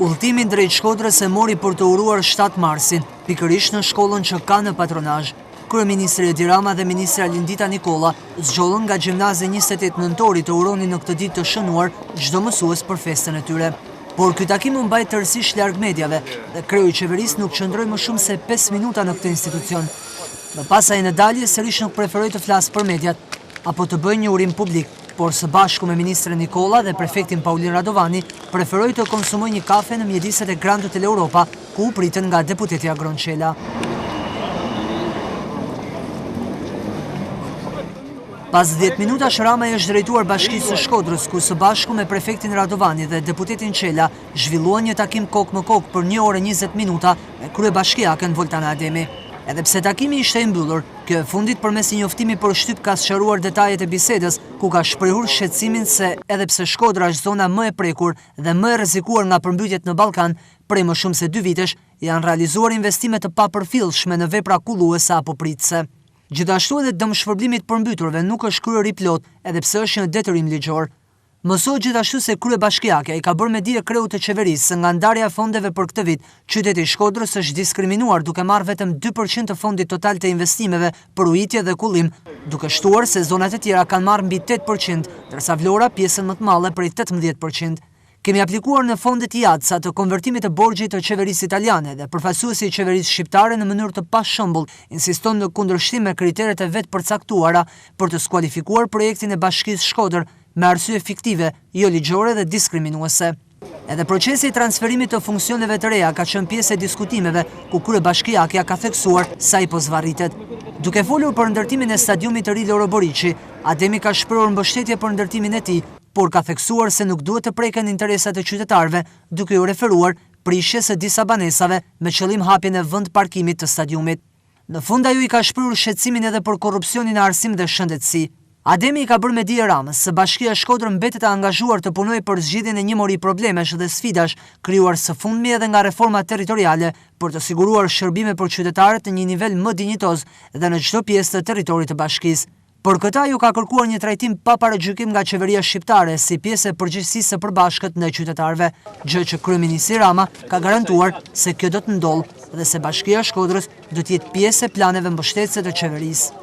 Udhëtimin drejt Shkodrës e mori për të uruar 7 marsin, pikërisht në shkollën që ka në patronazh. Kryeministri Edi Rama dhe Ministra Lindita Nikolla zgjollën nga Gjimnazi 28 nëntori të uronin në këtë ditë të shënuar çdo mësues për festën e tyre. Por ky takim u mbajt tërësisht larg mediave dhe kreu i qeverisë nuk qëndroi më shumë se 5 minuta në këtë institucion. Më pasaj në dalje sërish nuk preferoi të flasë për mediat apo të bëjë një urim publik, por së bashku me Ministre Nikolla dhe prefektin Paulin Radovani preferoi të konsumoj një kafe në mjediset e Grand Hotel Europa, ku u pritën nga deputeti Agron Qela. Pas 10 minutash Rama i është drejtuar Bashkisë së Shkodrës, ku së bashku me prefektin Radovani dhe deputetin Qela zhvilluan një takim kok më kok për 1 orë 20 minuta me kryebashkiaken Voltana Ademi. Edhe pse takimi ishte i mbyllur, kjo e fundit përmes një njoftimi për shtyp ka sqaruar detajet e bisedës, ku ka shprehur shqetësimin se edhe pse Shkodra është zona më e prekur dhe më e rrezikuar nga përmbytjet në Ballkan, prej më shumë se 2 vitesh janë realizuar investime të papërfillshme në vepra kulluese apo pritëse. Gjithashtu edhe dëmshpërblimit përmbyturve nuk është kryer i plot, edhe pse është një detyrim ligjor. Mësohet gjithashtu se kryebashkiakja i ka bërë me dije kreut të qeverisë nga ndarja e fondeve për këtë vit, qyteti i Shkodrës është diskriminuar duke marrë vetëm 2% të fondit total të investimeve për ujitje dhe kullim, duke shtuar se zonat e tjera kanë marrë mbi 8%, ndërsa Vlora pjesën më të madhe prej 18%. Kemi aplikuar në fondet IADSA të konvertimit të borxhit të qeverisë italiane dhe përfaqësuesi i qeverisë shqiptare në mënyrë të pashëmbull insiston në kundërshtim me kriteret e vet përcaktuara për të skualifikuar projektin e Bashkisë Shkodër me arsye fiktive, jo ligjore dhe diskriminuese. Edhe procesi i transferimit të funksioneve të reja ka qenë pjesë e diskutimeve, ku kryebashkiakja ka theksuar sa i pozvarritet. Duke folur për ndërtimin e stadiumit të ri Loro Boriçi, Ademi ka shprehur mbështetje për ndërtimin e tij, por ka theksuar se nuk duhet të preken interesat e qytetarëve, duke u referuar prishjes së disa banesave me qëllim hapjen e vend parkimit të stadiumit. Në fund ajo i ka shprehur shqetësimin edhe për korrupsionin në arsim dhe shëndetësi. Ademi i ka bërë me dije Ramës se Bashkia e Shkodrës mbetet e angazhuar të punojë për zgjidhjen e një mori problemesh dhe sfidash krijuar së fundmi edhe nga reforma territoriale për të siguruar shërbime për qytetarët në një nivel më dinjitoz dhe në çdo pjesë të territorit të bashkisë. Për këtë ajo ka kërkuar një trajtim pa paragjykim nga qeveria shqiptare si pjesë e përgjegjësisë së përbashkët ndaj qytetarëve, gjë që kryeministri Rama ka garantuar se kjo do të ndodhë dhe se Bashkia e Shkodrës do të jetë pjesë e planeve mbështetëse të qeverisë.